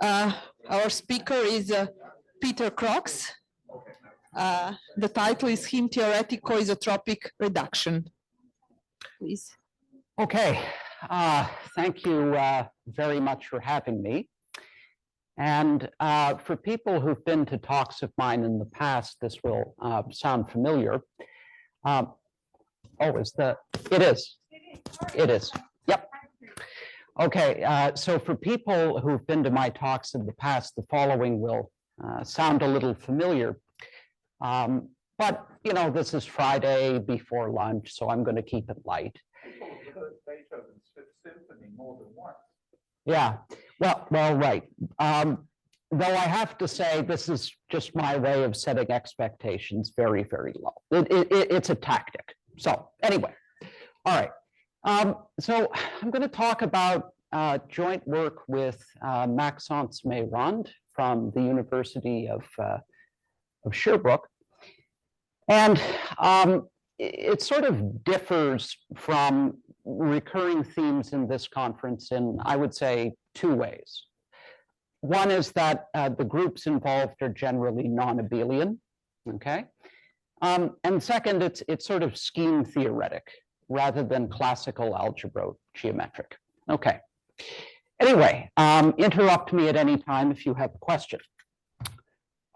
Our speaker is Peter Crooks. The title is Scheme-theoretic coisotropic reduction. Please. Okay, thank you very much for having me. And for people who've been to talks of mine in the past, this will sound familiar. It is. Yep. Okay, so for people who've been to my talks in the past, the following will sound a little familiar. But, you know, this is Friday before lunch, so I'm going to keep it light. Symphony more than once. Yeah, well, right. Though I have to say, this is just my way of setting expectations very, very low. It's a tactic. So anyway, all right. So I'm going to talk about joint work with Maxence Meyrand from the University of Sherbrooke. And it sort of differs from recurring themes in this conference in, I would say, two ways. One is that the groups involved are generally non-abelian, okay? And second, it's sort of scheme theoretic rather than classical algebra geometric. Okay. Anyway, interrupt me at any time if you have a question.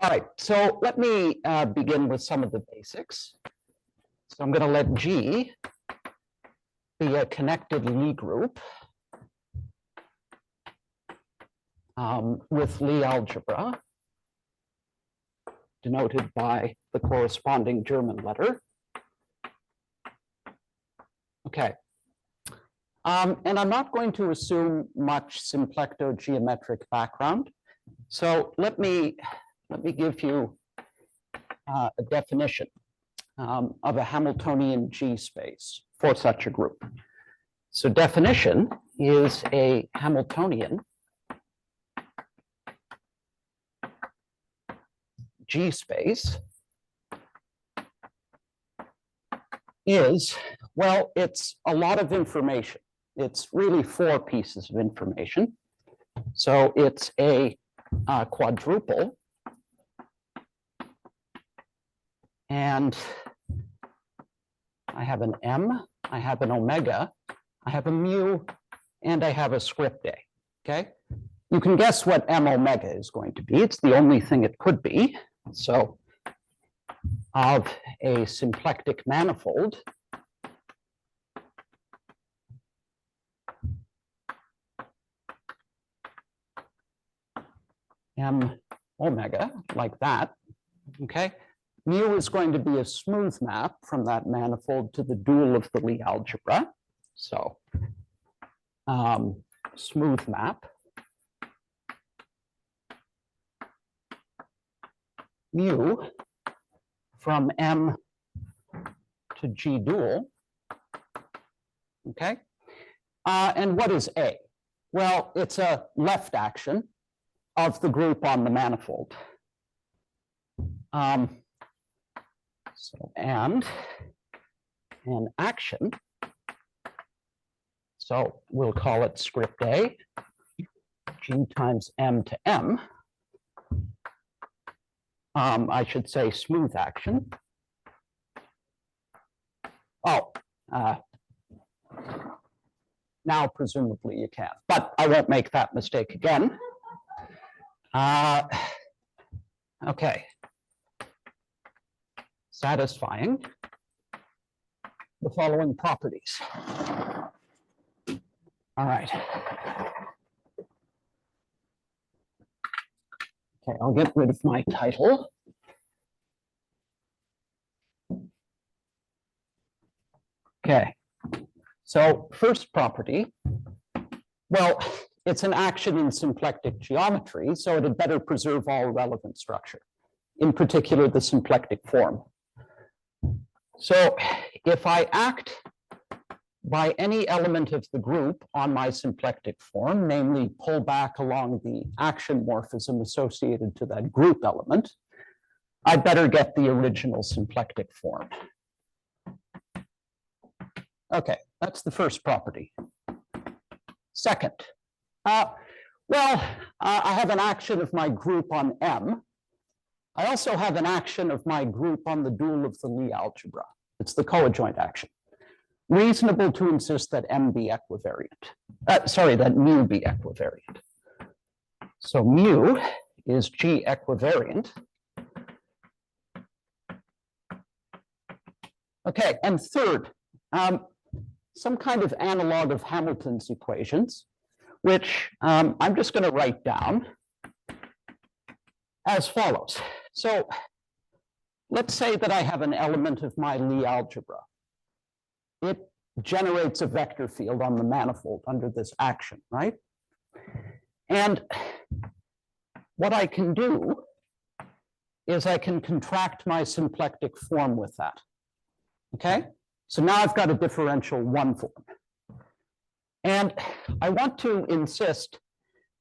All right, so let me begin with some of the basics. So I'm going to let G be a connected Lie group with Lie algebra, denoted by the corresponding German letter. Okay. And I'm not going to assume much symplectogeometric background. So let me give you a definition of a Hamiltonian G space for such a group. So definition is a Hamiltonian G space is, well, it's a lot of information. It's really 4 pieces of information. So it's a quadruple. And I have an M, I have an omega, I have a mu, and I have a script A, okay? You can guess what M omega is going to be. It's the only thing it could be. So of a symplectic manifold, M omega, like that, okay? Mu is going to be a smooth map from that manifold to the dual of the Lie algebra. So smooth map. Mu from M to G dual. Okay. And what is A? Well, it's a left action of the group on the manifold. So, and an action, so we'll call it script A, G times M to M. I should say smooth action. Oh, now presumably you can, but I won't make that mistake again. Okay. Satisfying the following properties. All right. Okay, I'll get rid of my title. Okay, so first property, well, it's an action in symplectic geometry, so it had better preserve all relevant structure, in particular the symplectic form. So if I act by any element of the group on my symplectic form, namely pull back along the action morphism associated to that group element, I'd better get the original symplectic form. Okay, that's the first property. Second, Well, I have an action of my group on M. I also have an action of my group on the dual of the Lie algebra. It's the coadjoint action. Reasonable to insist that M be equivariant. That mu be equivariant. So mu is G equivariant. Okay, and third, some kind of analog of Hamilton's equations, which I'm just going to write down as follows. So let's say that I have an element of my Lie algebra. It generates a vector field on the manifold under this action, right? And what I can do is I can contract my symplectic form with that. Okay? So now I've got a differential one form. And I want to insist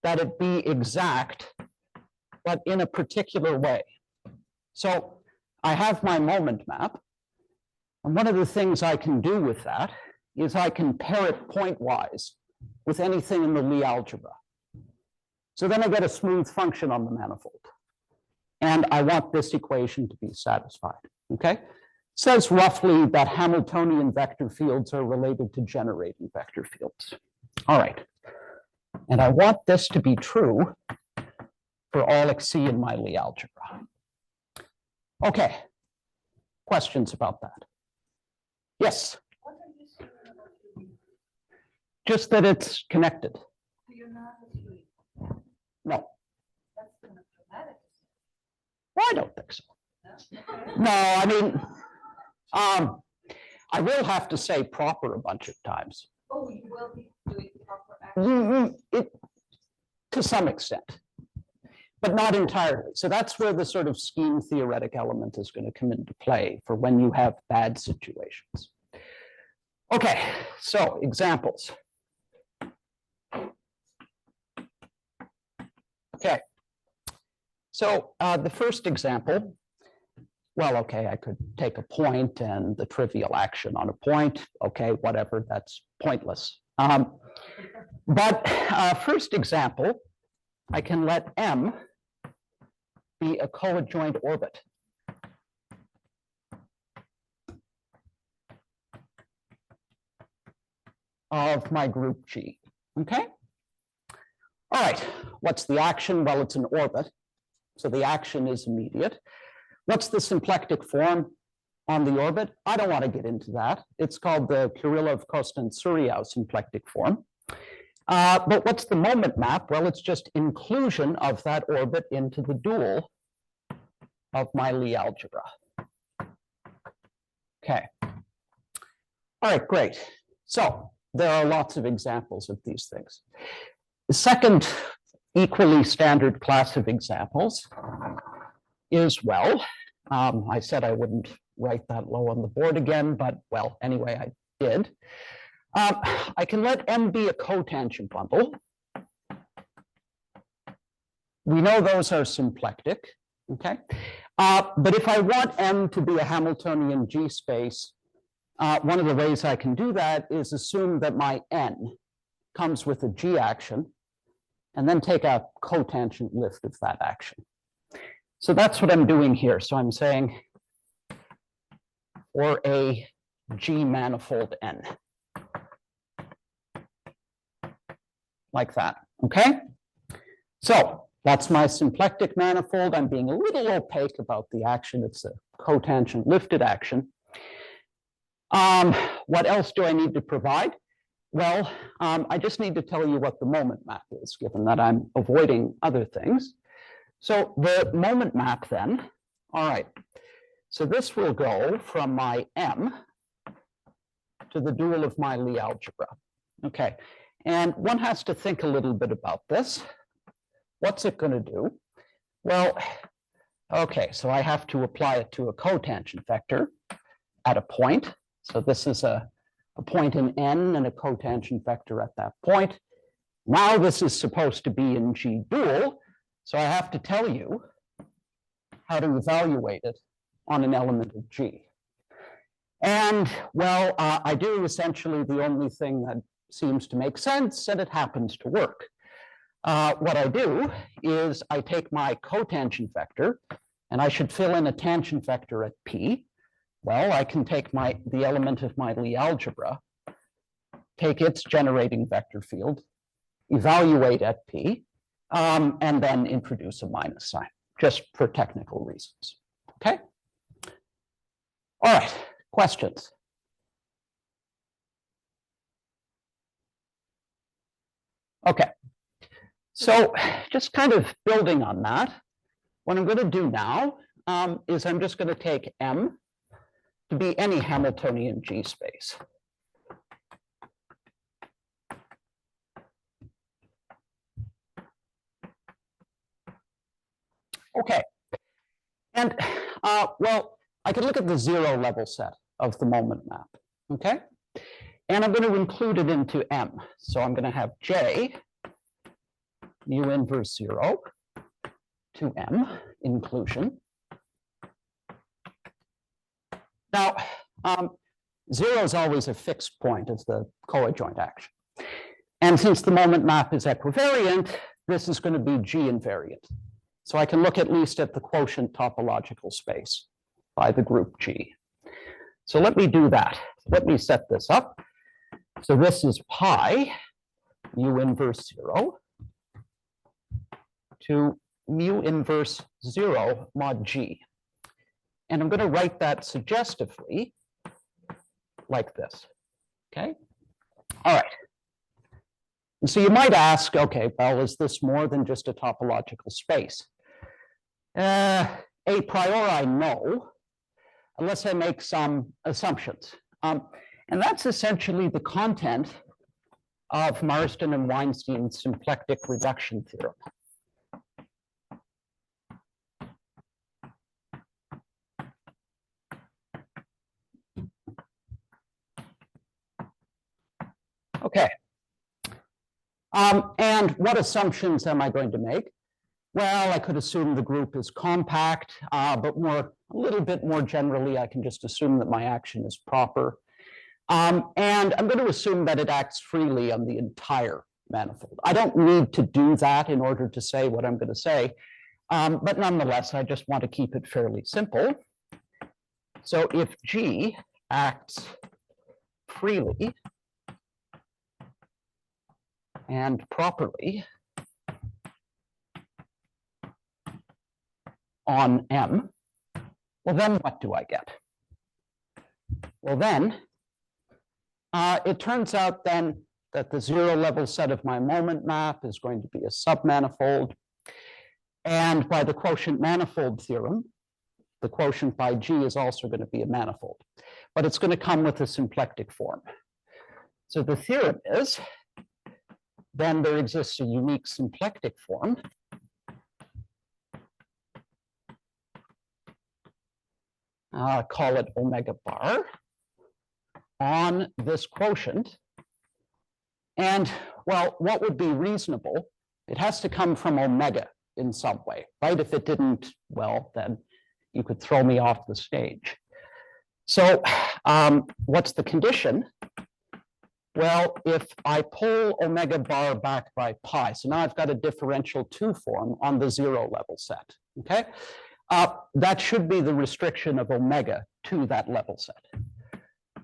that it be exact, but in a particular way. So I have my moment map. And one of the things I can do with that is I can pair it pointwise with anything in the Lie algebra. So then I get a smooth function on the manifold. And I want this equation to be satisfied. Okay? Says roughly that Hamiltonian vector fields are related to generating vector fields. All right. And I want this to be true for all xc in my Lie algebra. Okay. Questions about that? Yes. Just that it's connected. No. Well, I don't think so. No, I mean, I will have to say proper a bunch of times. Oh, you will be doing proper action. To some extent, but not entirely. So that's where the sort of scheme theoretic element is going to come into play for when you have bad situations. Okay, so examples. Okay, so the first example, well, okay, I could take a point and the trivial action on a point. Okay, whatever, that's pointless. But first example, I can let M be a coadjoint orbit. Of my group G, okay? All right, what's the action? Well, it's an orbit, so the action is immediate. What's the symplectic form on the orbit? I don't want to get into that. It's called the Kirillov-Kostantsuriau symplectic form. But what's the moment map? Well, it's just inclusion of that orbit into the dual of my Lie algebra. Okay. All right, great. So there are lots of examples of these things. The second equally standard class of examples is, well, I said I wouldn't write that low on the board again, but well, anyway, I did. I can let M be a cotangent bundle. We know those are symplectic, okay? But if I want M to be a Hamiltonian G space, one of the ways I can do that is assume that my N comes with a G action and then take a cotangent lift of that action. So that's what I'm doing here. So I'm saying for a G manifold N. Like that, okay? So that's my symplectic manifold. I'm being a little opaque about the action. It's a cotangent lifted action. What else do I need to provide? Well, I just need to tell you what the moment map is, given that I'm avoiding other things. So the moment map then, all right. So this will go from my M to the dual of my Lie algebra. Okay, and one has to think a little bit about this. What's it going to do? Well, okay, so I have to apply it to a cotangent vector at a point. So this is a point in N and a cotangent vector at that point. Now this is supposed to be in G dual, so I have to tell you how to evaluate it on an element of G. And well, I do essentially the only thing that seems to make sense, and it happens to work. what I do is I take my cotangent vector, and I should fill in a tangent vector at P. Well, I can take the element of my Lie algebra, take its generating vector field, evaluate at P, and then introduce a minus sign, just for technical reasons. Okay? All right, questions? Okay, so just kind of building on that, what I'm going to do now is I'm just going to take M to be any Hamiltonian G space. Okay, and well, I can look at the 0 level set of the moment map, okay? And I'm going to include it into M. So I'm going to have J mu inverse 0 to M inclusion. Now, 0 is always a fixed point of the coadjoint action. And since the moment map is equivariant, this is going to be G invariant. So I can look at least at the quotient topological space by the group G. So let me do that. Let me set this up. So this is pi mu inverse 0 to mu inverse 0 mod G. And I'm going to write that suggestively like this. Okay? All right. And so you might ask, okay, well, is this more than just a topological space? A priori, no, unless I make some assumptions. And that's essentially the content of Marsden and Weinstein's symplectic reduction theorem. Okay. And what assumptions am I going to make? Well, I could assume the group is compact, but a little bit more generally, I can just assume that my action is proper. And I'm going to assume that it acts freely on the entire manifold. I don't need to do that in order to say what I'm going to say, but nonetheless, I just want to keep it fairly simple. So if G acts freely and properly on M, well, then what do I get? Well, then it turns out then that the 0 level set of my moment map is going to be a submanifold. And by the quotient manifold theorem, the quotient by G is also going to be a manifold, but it's going to come with a symplectic form. So the theorem is, then there exists a unique symplectic form call it omega bar on this quotient. And well, what would be reasonable? It has to come from omega in some way, right? If it didn't, well, then you could throw me off the stage. So what's the condition? Well, if I pull omega bar back by pi, so now I've got a differential 2 form on the 0 level set, okay? That should be the restriction of omega to that level set.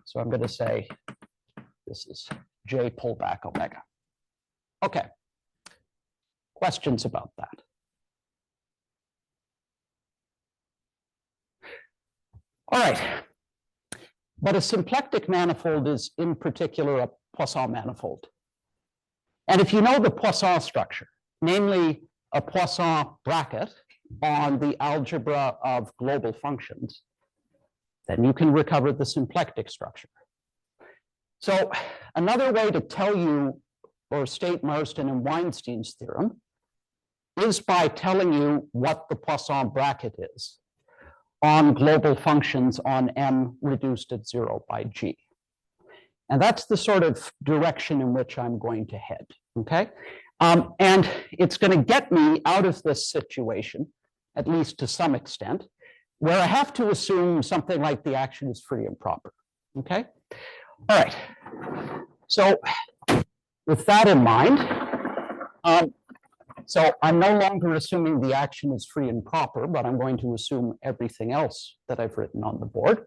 So I'm going to say this is J pull back omega. Okay. Questions about that? All right. But a symplectic manifold is in particular a Poisson manifold. And if you know the Poisson structure, namely a Poisson bracket on the algebra of global functions, then you can recover the symplectic structure. So another way to tell you or state Marsden and Weinstein's theorem is by telling you what the Poisson bracket is on global functions on M reduced at 0 by G. And that's the sort of direction in which I'm going to head, okay? And it's going to get me out of this situation, at least to some extent, where I have to assume something like the action is free and proper, okay? All right, so with that in mind, So I'm no longer assuming the action is free and proper, but I'm going to assume everything else that I've written on the board.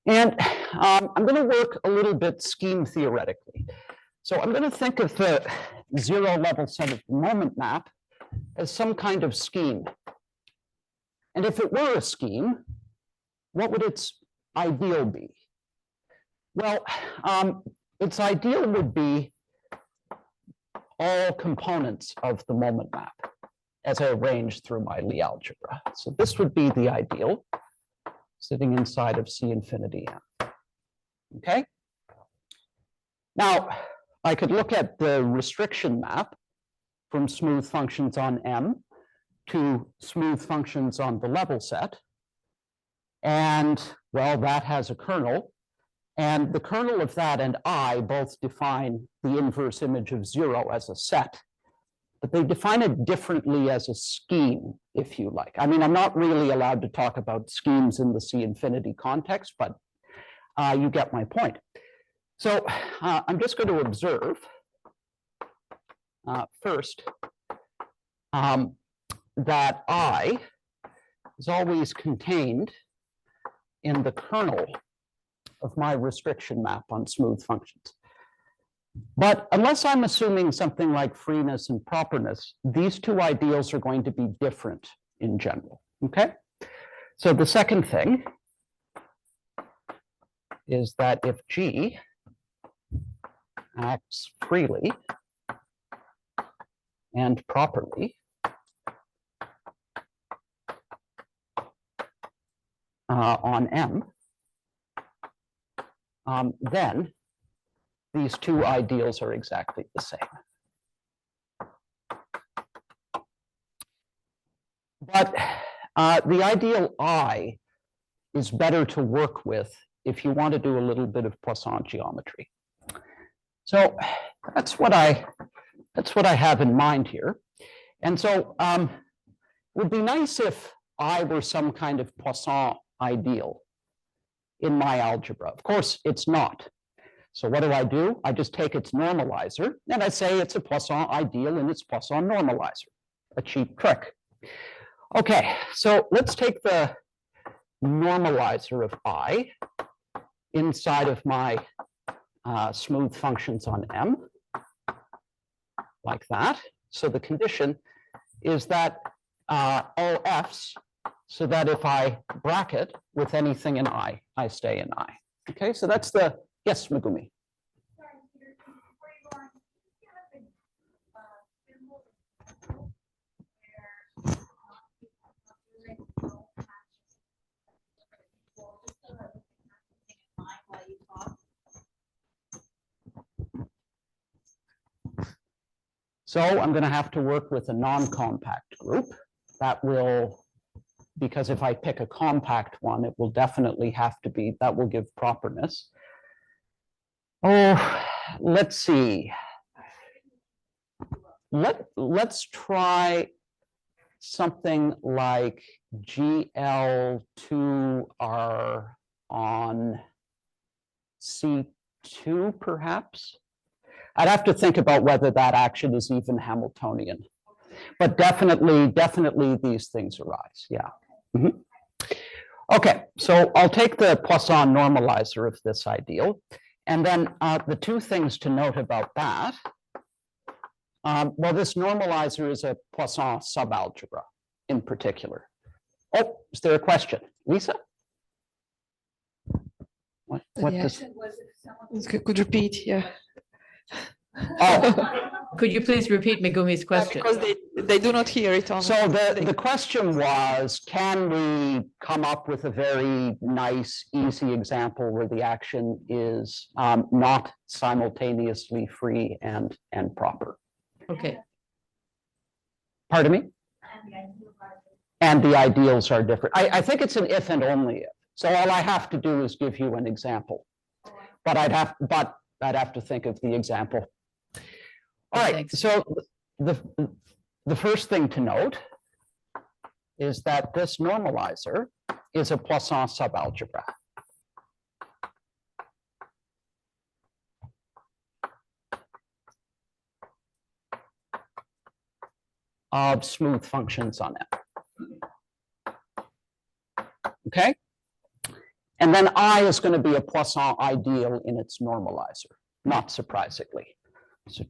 And I'm going to work a little bit scheme theoretically. So I'm going to think of the zero level set of the moment map as some kind of scheme. And if it were a scheme, what would its ideal be? Well, its ideal would be all components of the moment map as I arrange through my Lie algebra. So this would be the ideal sitting inside of C infinity M. Okay? Now, I could look at the restriction map from smooth functions on M to smooth functions on the level set. And, well, that has a kernel. And the kernel of that and I both define the inverse image of zero as a set, but they define it differently as a scheme, if you like. I mean, I'm not really allowed to talk about schemes in the C infinity context, but you get my point. So I'm just going to observe first that I is always contained in the kernel of my restriction map on smooth functions. But unless I'm assuming something like freeness and properness, these two ideals are going to be different in general, okay? So the second thing is that if G acts freely and properly on M, then these two ideals are exactly the same. But the ideal I is better to work with if you want to do a little bit of Poisson geometry. So that's what I have in mind here. And so it would be nice if I were some kind of Poisson ideal in my algebra. Of course, it's not. So what do? I just take its normalizer and I say it's a Poisson ideal in its Poisson normalizer, a cheap trick. Okay, so let's take the normalizer of I inside of my smooth functions on M, like that. So the condition is that all F's, so that if I bracket with anything in I stay in I. Okay, so that's the, yes, Megumi. Sorry, Peter, before you go on, can you give us a symbol example where just so that we can have something in mind while you talk? So I'm going to have to work with a non-compact group that will, because if I pick a compact one, it will definitely have to be, that will give properness. Oh, let's see. Let's try something like GL2R on C2, perhaps. I'd have to think about whether that action is even Hamiltonian. But definitely these things arise, yeah. Mm-hmm. Okay, so I'll take the Poisson normalizer of this ideal. And then the two things to note about that, well, this normalizer is a Poisson subalgebra in particular. Oh, is there a question? Lisa? What Yeah. does, Was if someone Could you repeat, yeah. oh, Could you please repeat Megumi's question? Because they do not hear it on. so the question was, can we come up with a very nice, easy example where the action is not simultaneously free and proper? Okay, Pardon me? and the ideal project. And the ideals are different. I think it's an if and only if. So all I have to do is give you an example. But I'd have to think of the example. All right, Thanks. so the first thing to note is that this normalizer is a Poisson subalgebra. of smooth functions on M. Okay? And then I is going to be a Poisson ideal in its normalizer, not surprisingly. So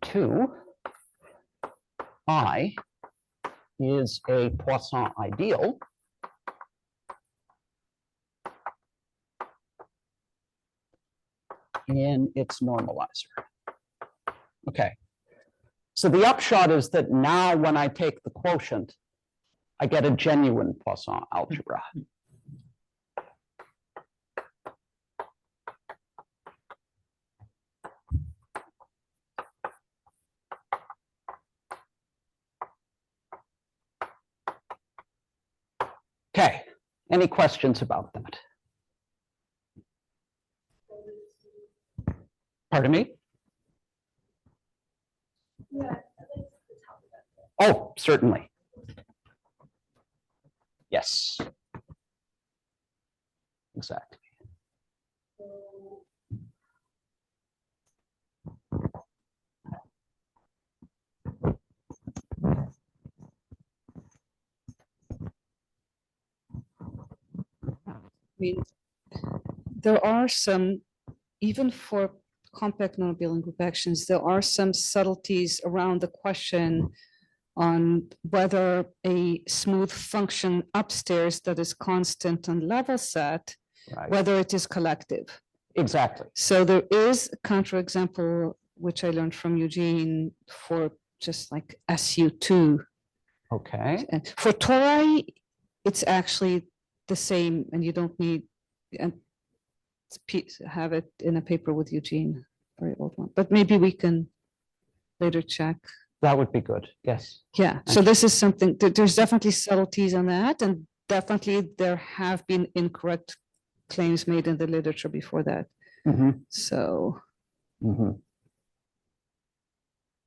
2I is a Poisson ideal in its normalizer. Okay. So the upshot is that now when I take the quotient, I get a genuine Poisson algebra. Okay, any questions about that? Pardon me? Oh, certainly. Yes. Exactly. I mean, there are some, even for compact non-abelian group actions, there are some subtleties around the question on whether a smooth function upstairs that is constant on level set, Right. whether it is collective. Exactly. So there is a counterexample, which I learned from Eugene for just like SU2. Okay. And for tori, it's actually the same, and you don't need and have it in a paper with Eugene, very old one. But maybe we can later check. That would be good. Yes. Yeah. So this is something. There's definitely subtleties on that, and definitely there have been incorrect claims made in the literature before that. Mm-hmm. So. Mm-hmm.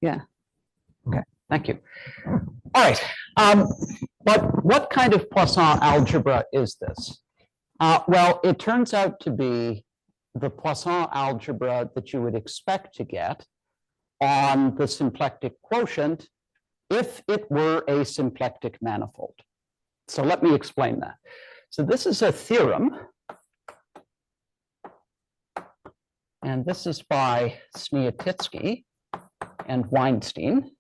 Yeah. Okay. Thank you. All right. But what kind of Poisson algebra is this? Well, it turns out to be the Poisson algebra that you would expect to get on the symplectic quotient if it were a symplectic manifold. So let me explain that. So this is a theorem, and this is by Sniatitsky and Weinstein.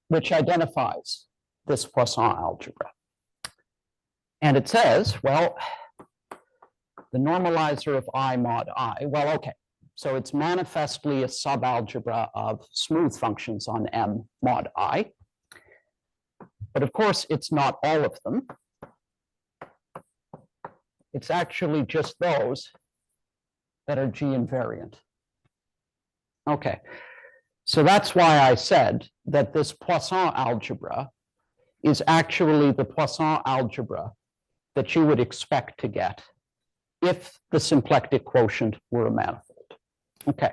Which identifies this Poisson algebra. And it says, well, the normalizer of I mod I, well, okay, so it's manifestly a subalgebra of smooth functions on M mod I. But of course, it's not all of them. It's actually just those that are G invariant. Okay. So that's why I said that this Poisson algebra is actually the Poisson algebra that you would expect to get if the symplectic quotient were a manifold. Okay.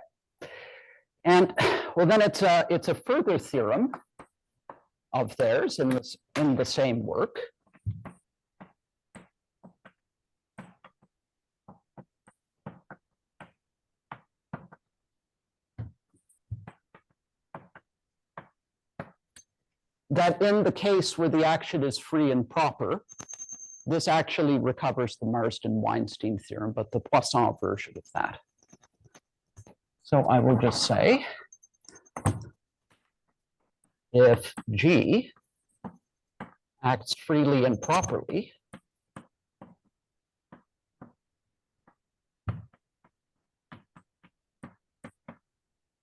And well, then it's a further theorem of theirs in the same work. That in the case where the action is free and proper, this actually recovers the Marsden-Weinstein theorem, but the Poisson version of that. So I will just say, if G acts freely and properly,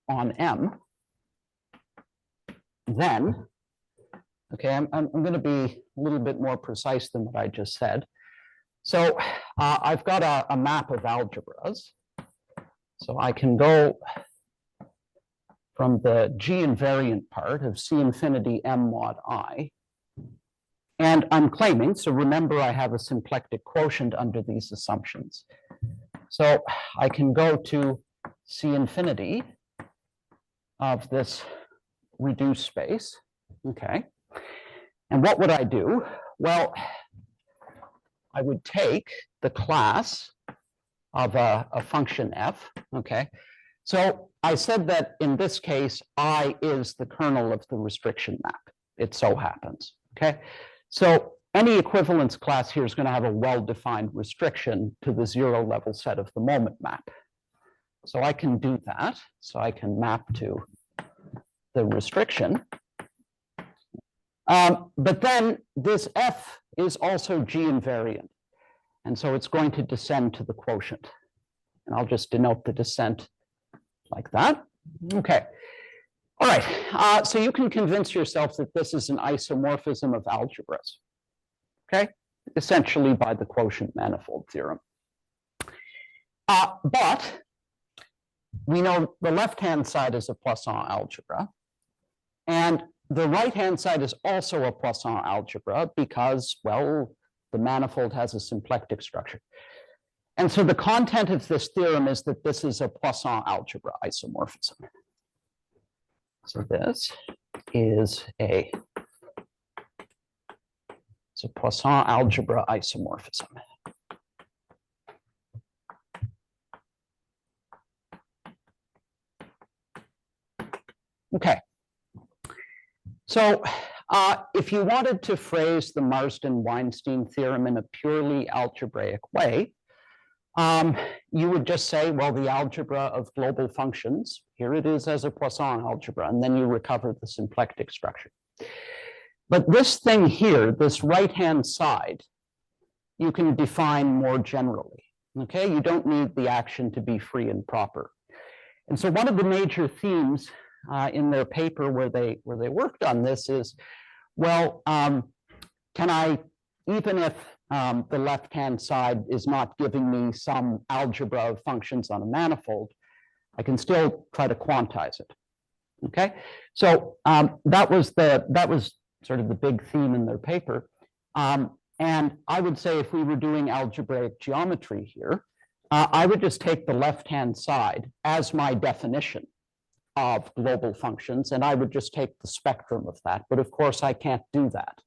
on M, then okay, I'm going to be a little bit more precise than what I just said. So I've got a map of algebras. So I can go from the G invariant part of C infinity M mod I. And I'm claiming, so remember I have a symplectic quotient under these assumptions. So I can go to C infinity of this reduced space, okay? And what would I do? Well, I would take the class of a function f, okay? So I said that in this case, I is the kernel of the restriction map. It so happens, okay? So any equivalence class here is going to have a well-defined restriction to the zero level set of the moment map. So I can do that. So I can map to the restriction. But then this F is also G invariant. And so it's going to descend to the quotient. And I'll just denote the descent like that. Okay. All right. So you can convince yourself that this is an isomorphism of algebras. Okay. Essentially by the quotient manifold theorem. But we know the left-hand side is a Poisson algebra. And the right-hand side is also a Poisson algebra because, well, the manifold has a symplectic structure. And so the content of this theorem is that this is a Poisson algebra isomorphism. So this is a Poisson algebra isomorphism. Okay. So if you wanted to phrase the Marsden-Weinstein theorem in a purely algebraic way, you would just say, well, the algebra of global functions, here it is as a Poisson algebra, and then you recover the symplectic structure. But this thing here, this right-hand side, you can define more generally, okay? You don't need the action to be free and proper. And so one of the major themes in their paper where they worked on this is, well, can I, even if the left-hand side is not giving me some algebra of functions on a manifold, I can still try to quantize it. Okay, so that was sort of the big theme in their paper. And I would say if we were doing algebraic geometry here, I would just take the left-hand side as my definition of global functions, and I would just take the spectrum of that. But of course, I can't do that.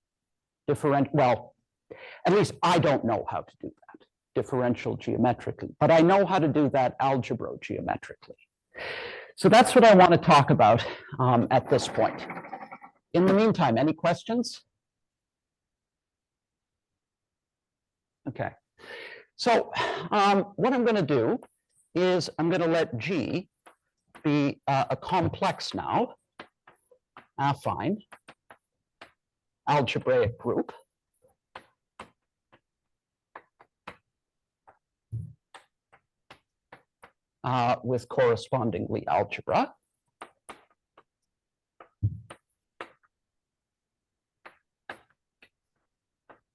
Well, at least I don't know how to do that differential geometrically, but I know how to do that algebro geometrically. So that's what I want to talk about at this point. In the meantime, any questions? Okay. So what I'm going to do is I'm going to let G be a complex now, affine, algebraic group. With correspondingly algebra.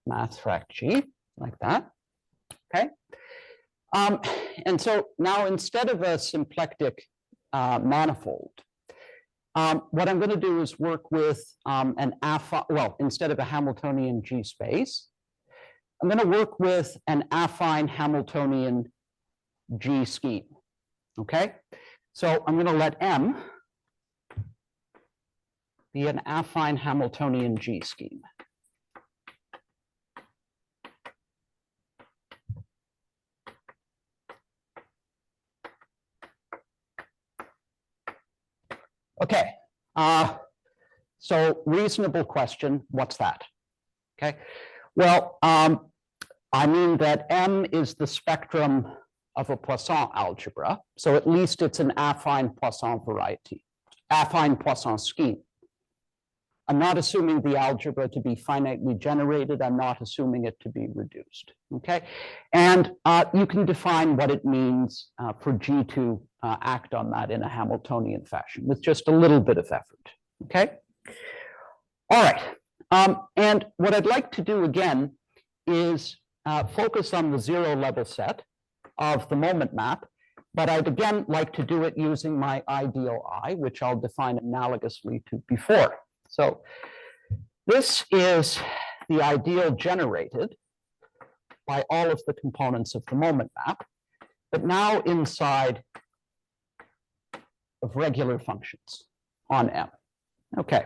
Math frac G, like that, okay? And so now instead of a symplectic manifold, what I'm going to do is work with an affine, well, instead of a Hamiltonian G space, I'm going to work with an affine Hamiltonian G scheme, okay? So I'm going to let M be an affine Hamiltonian G scheme. Okay, so reasonable question, what's that? Okay, well, I mean that M is the spectrum of a Poisson algebra, so at least it's an affine Poisson variety, affine Poisson scheme. I'm not assuming the algebra to be finitely generated. I'm not assuming it to be reduced, okay? And you can define what it means for G to act on that in a Hamiltonian fashion with just a little bit of effort, okay? All right, and what I'd like to do again is focus on the zero level set of the moment map, but I'd again like to do it using my ideal I, which I'll define analogously to before. So this is the ideal generated by all of the components of the moment map, but now inside of regular functions on M. Okay.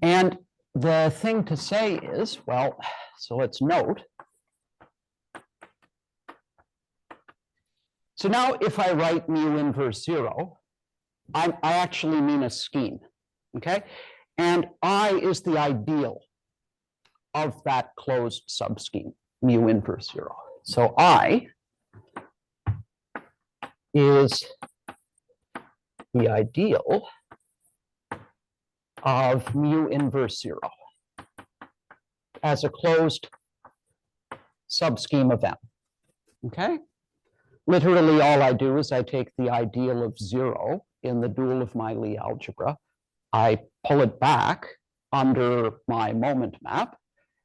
And the thing to say is, well, so let's note. So now if I write mu inverse 0, I actually mean a scheme, okay? And I is the ideal of that closed subscheme, mu inverse 0. So I is the ideal of mu inverse 0 as a closed subscheme of M, okay? Literally, all I do is I take the ideal of 0 in the dual of my Lie algebra, I pull it back under my moment map,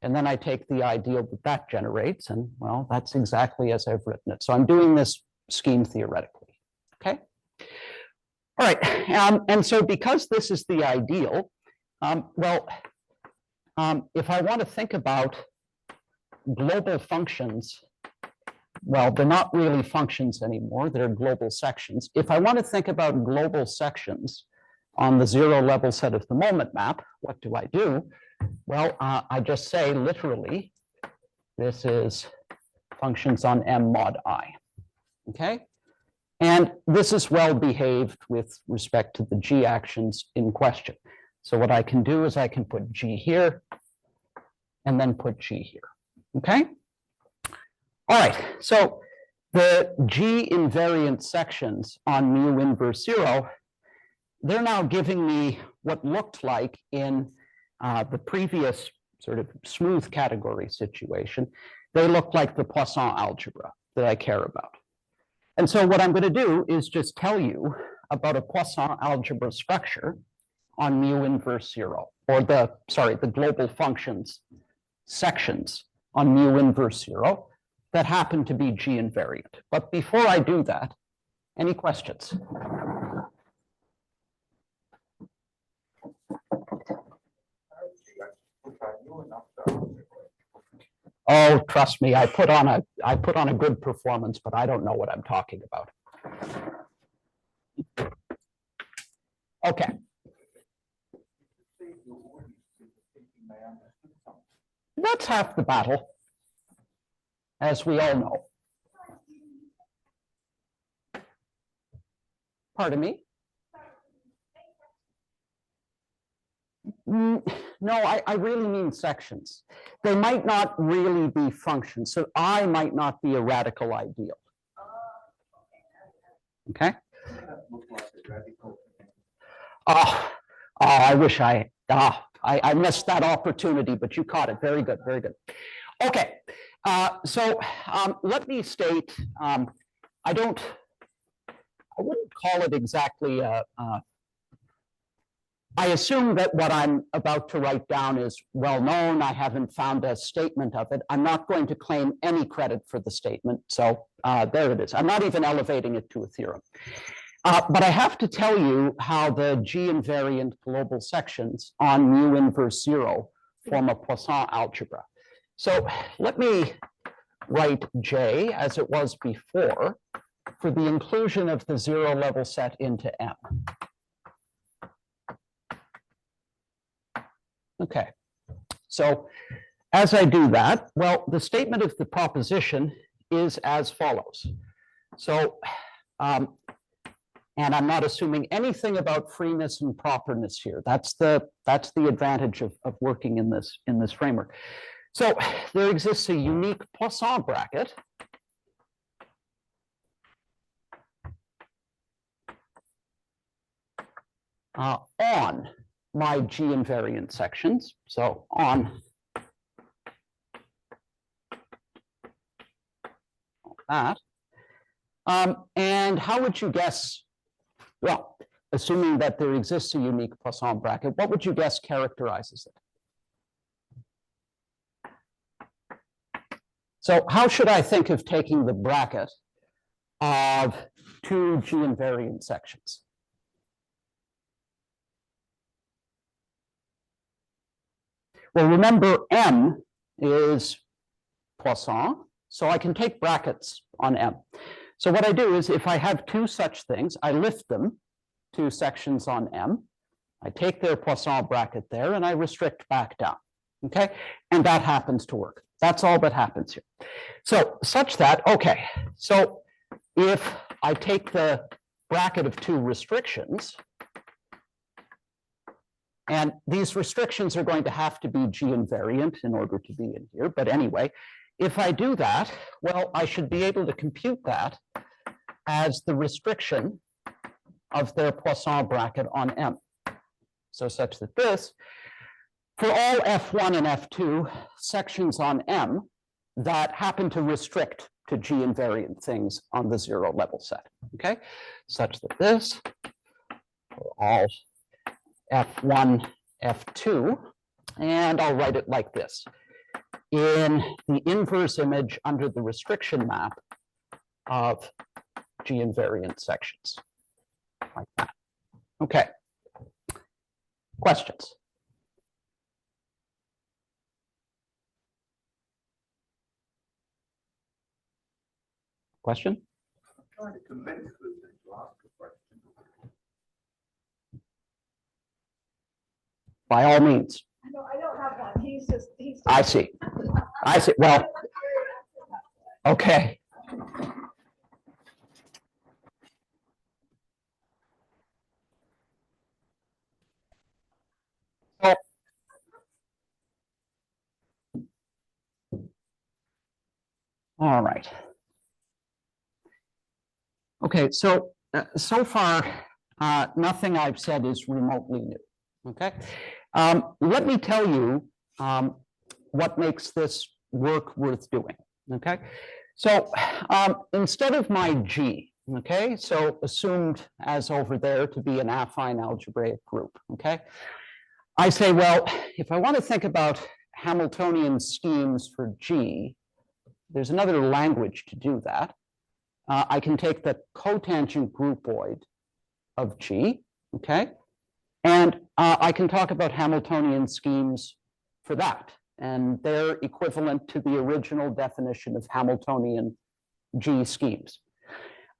and then I take the ideal that that generates, and well, that's exactly as I've written it. So I'm doing this scheme theoretically, okay? All right, and so because this is the ideal, if I want to think about global functions, well, they're not really functions anymore, they're global sections. If I want to think about global sections on the 0 level set of the moment map, what do I do? Well, I just say literally, this is functions on M mod I, okay? And this is well behaved with respect to the G actions in question. So what I can do is I can put G here and then put G here, okay? All right, so the G invariant sections on mu inverse 0, they're now giving me what looked like in the previous sort of smooth category situation. They look like the Poisson algebra that I care about. And so what I'm going to do is just tell you about a Poisson algebra structure on mu inverse 0, or the global functions sections on mu inverse 0 that happen to be G invariant. But before I do that, any questions? Oh, trust me, I put on a good performance, but I don't know what I'm talking about. Okay. That's half the battle, as we all know. Pardon me? No, I really mean sections. They might not really be functions, so I might not be a radical ideal. Okay? Oh, I wish I missed that opportunity, but you caught it. Very good, very good. Okay, so let me state, I wouldn't call it exactly I assume that what I'm about to write down is well known. I haven't found a statement of it. I'm not going to claim any credit for the statement. So there it is. I'm not even elevating it to a theorem. But I have to tell you how the G invariant global sections on mu inverse 0 form a Poisson algebra. So let me write J as it was before for the inclusion of the 0 level set into M. Okay, so as I do that, well, the statement of the proposition is as follows. So, and I'm not assuming anything about freeness and properness here. That's the advantage of working in this framework. So there exists a unique Poisson bracket on my G invariant sections. So on that. And how would you guess, well, assuming that there exists a unique Poisson bracket, what would you guess characterizes it? So how should I think of taking the bracket of two G invariant sections? Well, remember M is Poisson, so I can take brackets on M. So what I do is if I have two such things, I lift them to sections on M, I take their Poisson bracket there and I restrict back down, okay? And that happens to work. That's all that happens here. So such that, okay, so if I take the bracket of two restrictions. And these restrictions are going to have to be G invariant in order to be in here. But anyway, if I do that, well, I should be able to compute that as the restriction of their Poisson bracket on M. So such that this, for all F1 and F2 sections on M that happen to restrict to G invariant things on the zero level set, okay? Such that this, for all F1, F2, and I'll write it like this. In the inverse image under the restriction map of G invariant sections, like that. Okay. Questions? Question? Trying to convince this to ask a question. By all means. I don't have one. He's I see. I see. Well, okay. So, all right. Okay, so so far, nothing I've said is remotely new. Okay, let me tell you what makes this work worth doing. Okay, so instead of my G, okay, so assumed as over there to be an affine algebraic group. Okay, I say, well, if I want to think about Hamiltonian schemes for G, there's another language to do that. I can take the cotangent groupoid of G, okay? And I can talk about Hamiltonian schemes for that. And they're equivalent to the original definition of Hamiltonian G schemes.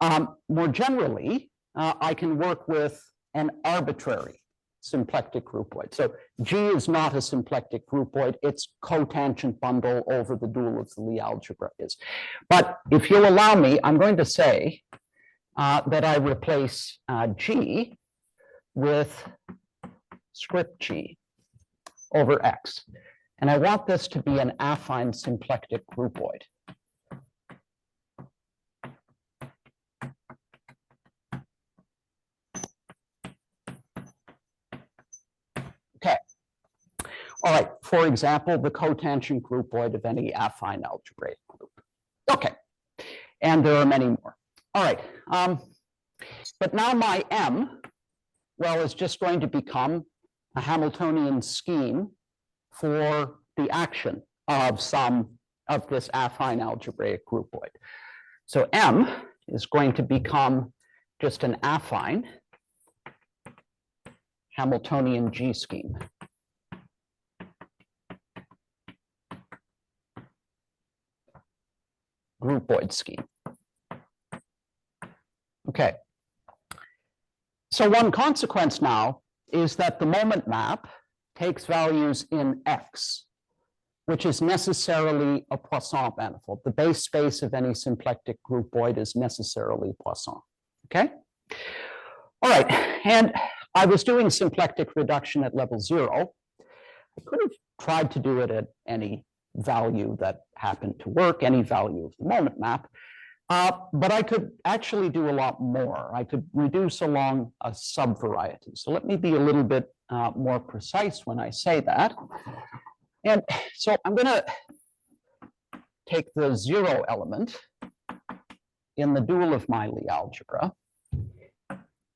More generally, I can work with an arbitrary symplectic groupoid. So G is not a symplectic groupoid, its cotangent bundle over the dual of the Lie algebra is. But if you'll allow me, I'm going to say that I replace G with script G over X. And I want this to be an affine symplectic groupoid. Okay. All right. For example, the cotangent groupoid of any affine algebraic group. Okay. And there are many more. All right. But now my M, well, is just going to become a Hamiltonian scheme for the action of some of this affine algebraic groupoid. So M is going to become just an affine Hamiltonian G scheme. Groupoid scheme. Okay. So one consequence now is that the moment map takes values in X, which is necessarily a Poisson manifold. The base space of any symplectic groupoid is necessarily Poisson. Okay? All right. And I was doing symplectic reduction at level 0. I could have tried to do it at any value that happened to work, any value of the moment map. But I could actually do a lot more. I could reduce along a subvariety. So let me be a little bit more precise when I say that. And so I'm going to take the 0 element in the dual of my Lie algebra.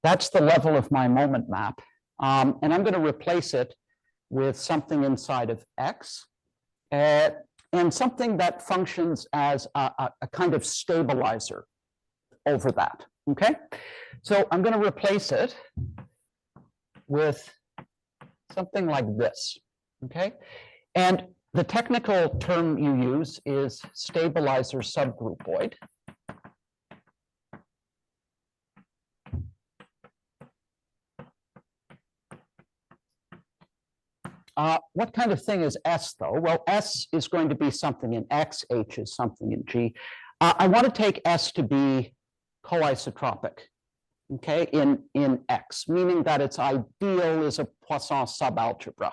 That's the level of my moment map. And I'm going to replace it with something inside of X. And something that functions as a kind of stabilizer over that, okay? So I'm going to replace it with something like this, okay? And the technical term you use is stabilizer subgroupoid. What kind of thing is S, though? Well, S is going to be something in X, H is something in G. I want to take S to be coisotropic, okay, in X, meaning that its ideal is a Poisson subalgebra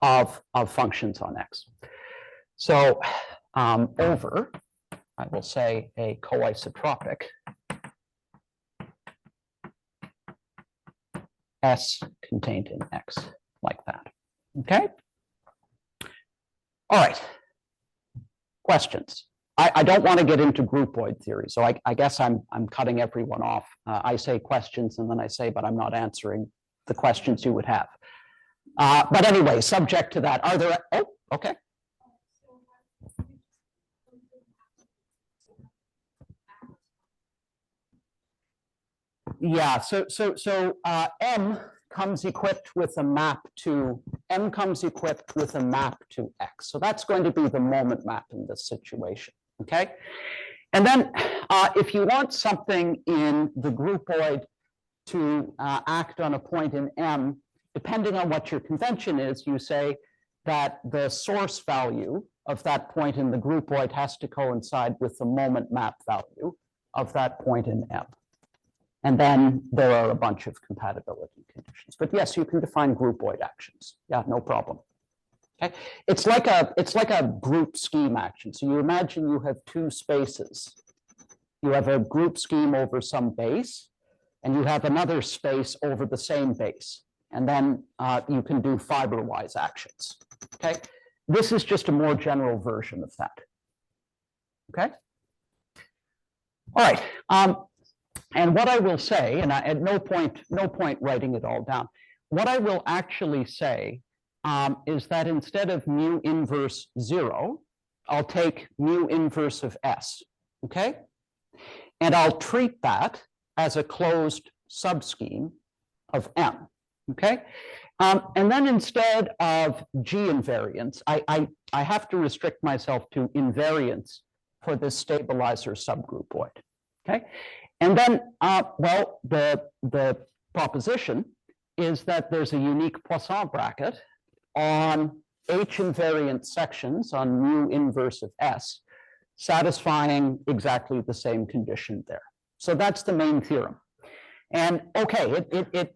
of functions on X. So over, I will say a coisotropic S contained in X, like that, okay? All right, questions? I don't want to get into groupoid theory, so I guess I'm cutting everyone off. I say questions and then I say, but I'm not answering the questions you would have. But anyway, subject to that, are there, oh, okay. Yeah, so M comes equipped with a map to X. So that's going to be the moment map in this situation, okay? And then if you want something in the groupoid to act on a point in M, depending on what your convention is, you say that the source value of that point in the groupoid has to coincide with the moment map value of that point in M. And then there are a bunch of compatibility conditions. But yes, you can define groupoid actions. Yeah, no problem. Okay, it's like a group scheme action. So you imagine you have two spaces. You have a group scheme over some base, and you have another space over the same base. And then you can do fiber-wise actions. Okay, this is just a more general version of that. Okay. All right. And what I will say, and at no point writing it all down, what I will actually say is that instead of mu inverse 0, I'll take mu inverse of S, okay? And I'll treat that as a closed subscheme of M, okay? And then instead of G invariance, I have to restrict myself to invariance for this stabilizer subgroupoid, okay? And then, well, the proposition is that there's a unique Poisson bracket on H invariant sections on mu inverse of S, satisfying exactly the same condition there. So that's the main theorem. And okay, it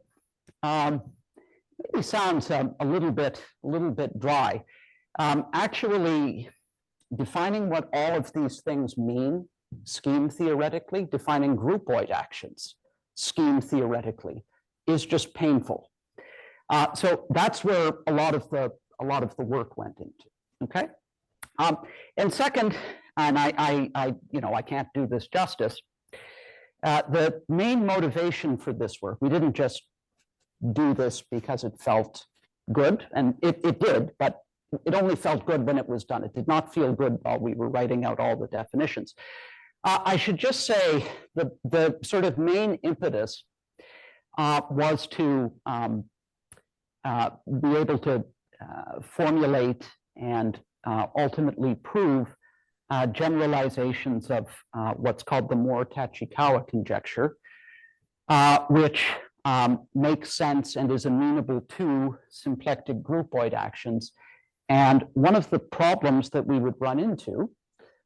maybe sounds a little bit dry. Actually, defining what all of these things mean scheme theoretically, defining groupoid actions scheme theoretically is just painful. So that's where a lot of the work went into. Okay, and second, and I can't do this justice. The main motivation for this work, we didn't just do this because it felt good, and it did, but it only felt good when it was done. It did not feel good while we were writing out all the definitions. I should just say the sort of main impetus was to be able to formulate and ultimately prove generalizations of what's called the Moore-Tachikawa conjecture, which makes sense and is amenable to symplectic groupoid actions. And one of the problems that we would run into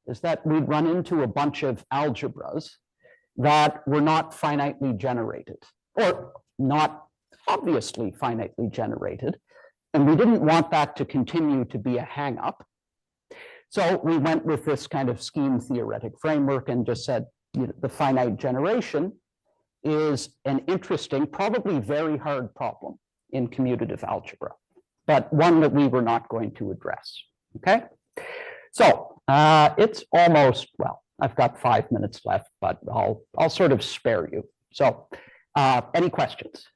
is that we'd run into a bunch of algebras that were not finitely generated, or not obviously finitely generated. And we didn't want that to continue to be a hang-up. So we went with this kind of scheme-theoretic framework and just said, the finite generation is an interesting, probably very hard problem in commutative algebra, but one that we were not going to address, okay? So it's almost, well, I've got 5 minutes left, but I'll sort of spare you. So any questions?